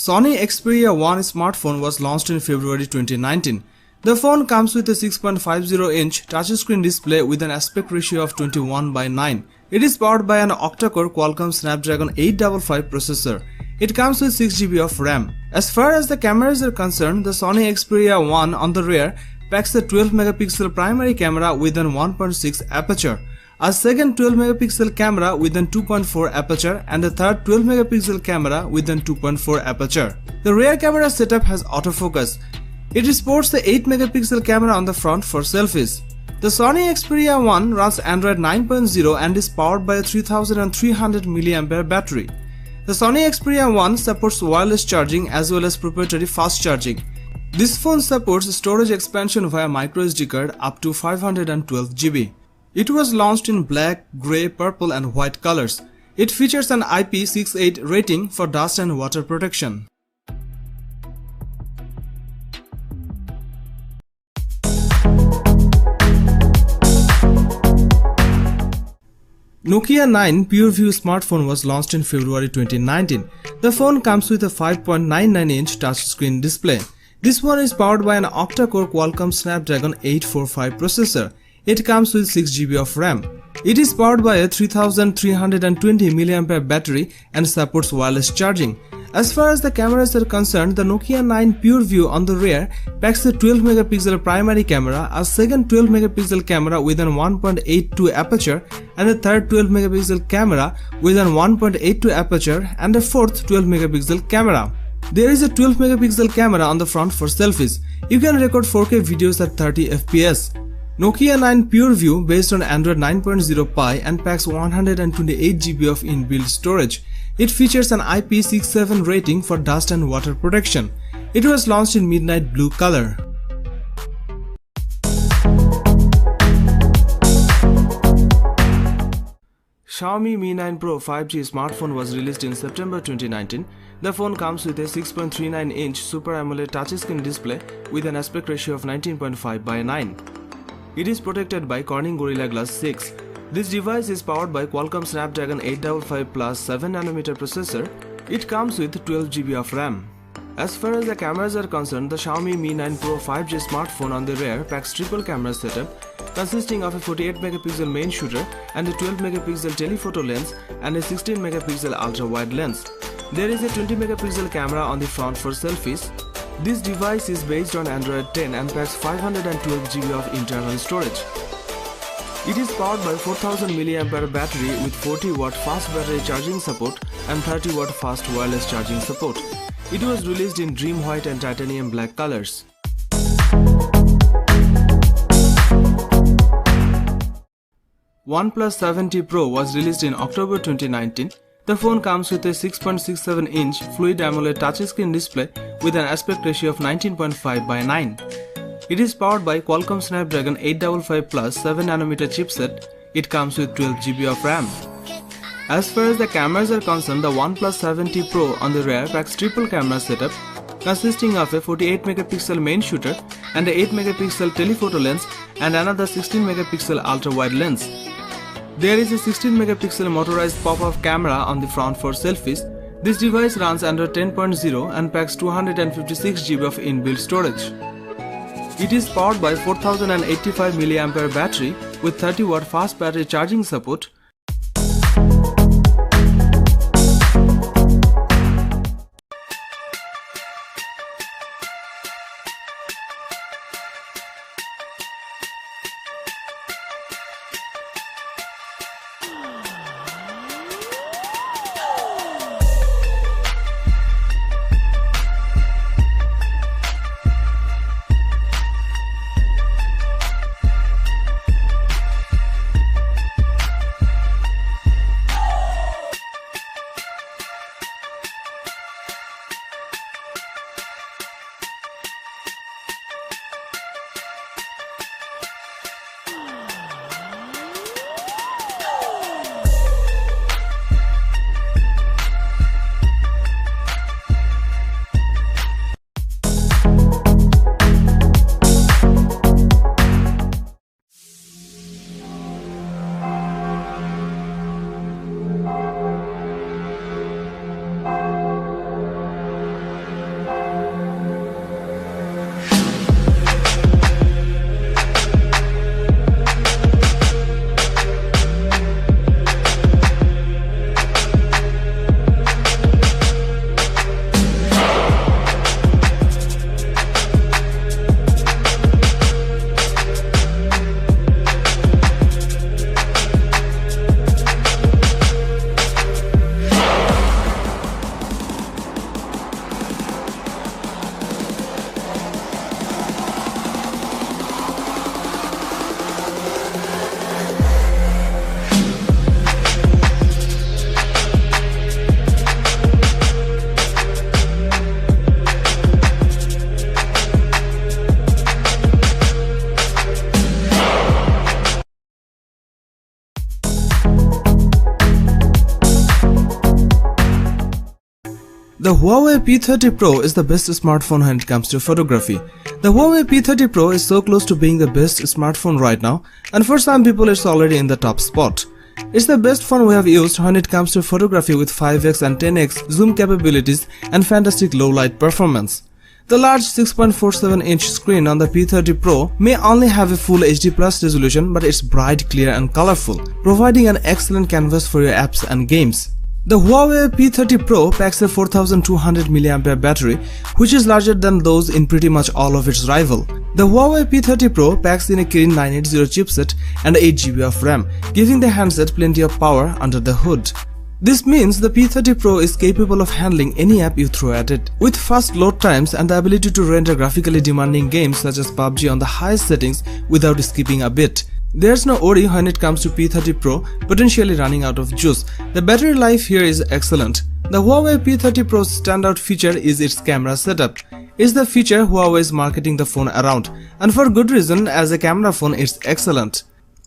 Sony Xperia 1 smartphone was launched in February 2019. The phone comes with a 6.50-inch touchscreen display with an aspect ratio of 21:9. It is powered by an octa-core Qualcomm Snapdragon 855 processor. It comes with 6 GB of RAM. As far as the cameras are concerned, the Sony Xperia 1 on the rear packs a 12-megapixel primary camera with an 1.6 aperture, a second 12-megapixel camera with an 2.4 aperture, and a third 12-megapixel camera with an 2.4 aperture. The rear camera setup has autofocus. It sports the 8-megapixel camera on the front for selfies. The Sony Xperia 1 runs Android 9.0 and is powered by a 3300 mAh battery. The Sony Xperia 1 supports wireless charging as well as proprietary fast charging. This phone supports storage expansion via microSD card up to 512 GB. It was launched in black, grey, purple and white colors. It features an IP68 rating for dust and water protection. Nokia 9 PureView smartphone was launched in February 2019. The phone comes with a 5.99-inch touchscreen display. This one is powered by an octa-core Qualcomm Snapdragon 845 processor. It comes with 6 GB of RAM. It is powered by a 3320 mAh battery and supports wireless charging. As far as the cameras are concerned, the Nokia 9 PureView on the rear packs a 12-megapixel primary camera, a second 12-megapixel camera with an 1.82 aperture, and a third 12-megapixel camera with an 1.82 aperture, and a fourth 12-megapixel camera. There is a 12-megapixel camera on the front for selfies. You can record 4K videos at 30 FPS. Nokia 9 PureView based on Android 9.0 Pie and packs 128 GB of inbuilt storage. It features an IP67 rating for dust and water protection. It was launched in midnight blue color. Xiaomi Mi 9 Pro 5G smartphone was released in September 2019. The phone comes with a 6.39-inch Super AMOLED touchscreen display with an aspect ratio of 19.5:9. It is protected by Corning Gorilla Glass 6. This device is powered by Qualcomm Snapdragon 855 Plus 7nm processor. It comes with 12 GB of RAM. As far as the cameras are concerned, the Xiaomi Mi 9 Pro 5G smartphone on the rear packs triple camera setup consisting of a 48-megapixel main shooter and a 12-megapixel telephoto lens and a 16-megapixel ultra-wide lens. There is a 20-megapixel camera on the front for selfies. This device is based on Android 10 and packs 512 GB of internal storage. It is powered by 4000 mAh battery with 40-watt fast battery charging support and 30-watt fast wireless charging support. It was released in dream white and titanium black colors. OnePlus 7T Pro was released in October 2019. The phone comes with a 6.67-inch Fluid AMOLED touchscreen display with an aspect ratio of 19.5:9. It is powered by Qualcomm Snapdragon 855 Plus 7nm chipset. It comes with 12 GB of RAM. As far as the cameras are concerned, the OnePlus 7T Pro on the rear packs triple camera setup consisting of a 48-megapixel main shooter and a 8-megapixel telephoto lens and another 16-megapixel ultra-wide lens. There is a 16-megapixel motorized pop-up camera on the front for selfies. This device runs Android 10.0 and packs 256 GB of inbuilt storage. It is powered by 4085 mAh battery with 30-watt fast battery charging support. The Huawei P30 Pro is the best smartphone when it comes to photography. The Huawei P30 Pro is so close to being the best smartphone right now, and for some people it's already in the top spot. It's the best phone we have used when it comes to photography with 5x and 10x zoom capabilities and fantastic low light performance. The large 6.47-inch screen on the P30 Pro may only have a full HD Plus resolution, but it's bright, clear and colorful, providing an excellent canvas for your apps and games. The Huawei P30 Pro packs a 4200 mAh battery, which is larger than those in pretty much all of its rival. The Huawei P30 Pro packs in a Kirin 980 chipset and 8GB of RAM, giving the handset plenty of power under the hood. This means the P30 Pro is capable of handling any app you throw at it, with fast load times and the ability to render graphically demanding games such as PUBG on the highest settings without skipping a bit. There's no worry when it comes to P30 Pro potentially running out of juice. The battery life here is excellent. The Huawei P30 Pro's standout feature is its camera setup. It's the feature Huawei is marketing the phone around, and for good reason, as a camera phone it's excellent.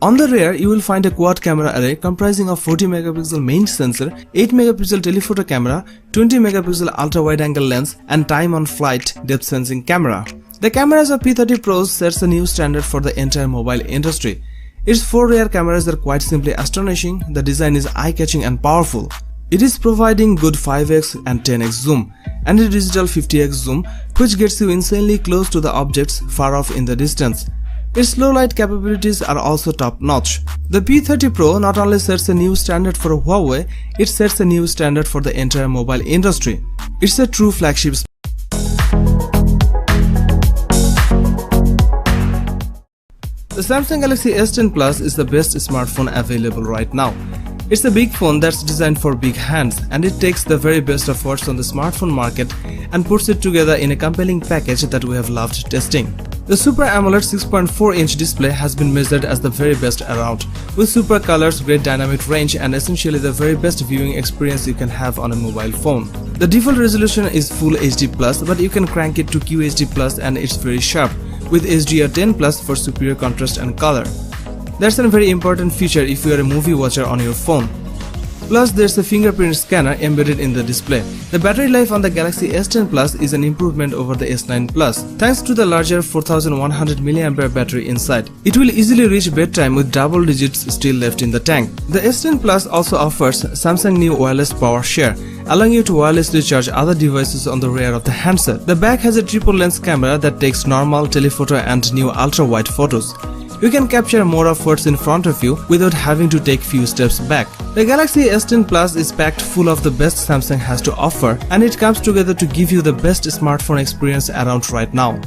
On the rear, you will find a quad camera array comprising of 40MP main sensor, 8MP telephoto camera, 20MP ultra-wide-angle lens and time-on-flight depth sensing camera. The cameras of P30 Pros sets a new standard for the entire mobile industry. Its 4 rear cameras are quite simply astonishing, the design is eye-catching and powerful. It is providing good 5x and 10x zoom, and a digital 50x zoom which gets you insanely close to the objects far off in the distance. Its low light capabilities are also top-notch. The P30 Pro not only sets a new standard for Huawei, it sets a new standard for the entire mobile industry. It's a true flagship. The Samsung Galaxy S10 Plus is the best smartphone available right now. It's a big phone that's designed for big hands, and it takes the very best of what's on the smartphone market and puts it together in a compelling package that we have loved testing. The Super AMOLED 6.4-inch display has been measured as the very best around, with super colors, great dynamic range and essentially the very best viewing experience you can have on a mobile phone. The default resolution is Full HD Plus, but you can crank it to QHD Plus and it's very sharp, with HDR10 Plus for superior contrast and color. That's a very important feature if you are a movie watcher on your phone. Plus, there's a fingerprint scanner embedded in the display. The battery life on the Galaxy S10 Plus is an improvement over the S9 Plus, thanks to the larger 4100 mAh battery inside. It will easily reach bedtime with double digits still left in the tank. The S10 Plus also offers Samsung new wireless power share, allowing you to wirelessly charge other devices on the rear of the handset. The back has a triple lens camera that takes normal, telephoto and new ultra-wide photos. You can capture more of what's in front of you without having to take few steps back. The Galaxy S10 Plus is packed full of the best Samsung has to offer, and it comes together to give you the best smartphone experience around right now.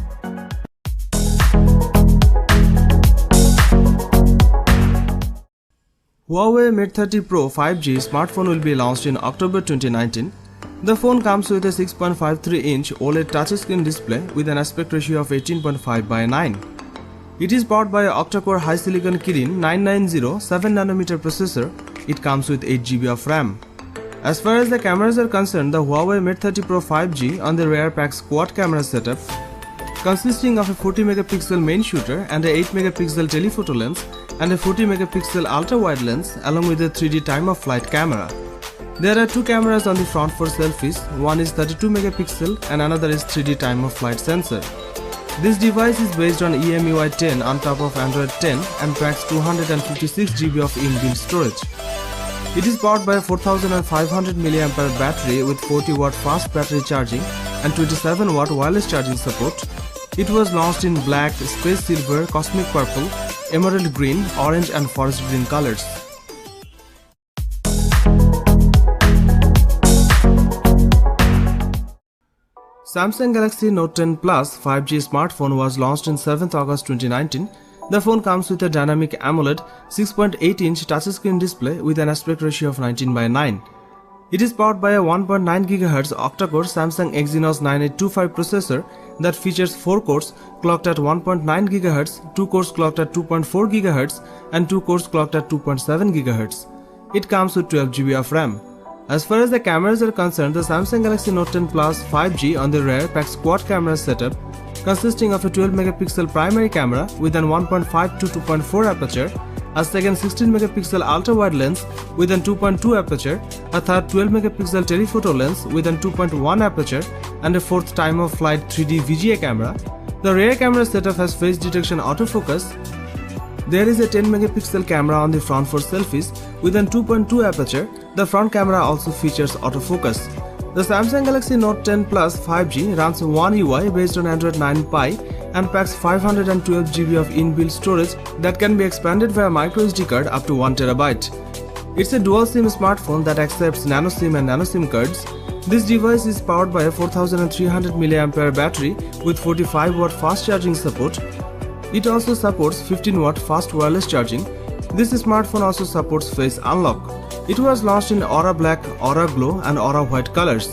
Huawei Mate 30 Pro 5G smartphone will be launched in October 2019. The phone comes with a 6.53-inch OLED touchscreen display with an aspect ratio of 18.5:9. It is powered by an octa-core high-silicon Kirin 990 7nm processor. It comes with 8GB of RAM. As far as the cameras are concerned, the Huawei Mate 30 Pro 5G on the rear packs quad camera setup consisting of a 40MP main shooter and a 8MP telephoto lens and a 40MP ultra-wide lens along with a 3D time-of-flight camera. There are two cameras on the front for selfies. One is 32MP and another is 3D time-of-flight sensor. This device is based on EMUI 10 on top of Android 10 and packs 256GB of inbuilt storage. It is powered by a 4500 mAh battery with 40W fast battery charging and 27W wireless charging support. It was launched in black, space silver, cosmic purple, emerald green, orange and forest green colors. Samsung Galaxy Note 10 Plus 5G smartphone was launched on 7th August 2019. The phone comes with a dynamic AMOLED 6.8-inch touchscreen display with an aspect ratio of 19:9. It is powered by a 1.9 GHz octa-core Samsung Exynos 9825 processor that features 4 cores clocked at 1.9 GHz, 2 cores clocked at 2.4 GHz and 2 cores clocked at 2.7 GHz. It comes with 12GB of RAM. As far as the cameras are concerned, the Samsung Galaxy Note 10 Plus 5G on the rear packs quad camera setup consisting of a 12MP primary camera with an 1.5 to 2.4 aperture a second 16-megapixel ultra-wide lens with an 2.2 aperture, a third 12-megapixel telephoto lens with an 2.1 aperture, and a fourth time-of-flight 3D VGA camera. The rear camera setup has face detection autofocus. There is a 10-megapixel camera on the front for selfies with an 2.2 aperture. The front camera also features autofocus. The Samsung Galaxy Note 10 Plus 5G runs One UI based on Android 9 Pie and packs 512 GB of inbuilt storage that can be expanded via microSD card up to 1 TB. It's a dual SIM smartphone that accepts nano SIM and nano SIM cards. This device is powered by a 4300 mAh battery with 45 watt fast charging support. It also supports 15 watt fast wireless charging. This smartphone also supports face unlock. It was launched in Aura Black, Aura Glow and Aura White colors.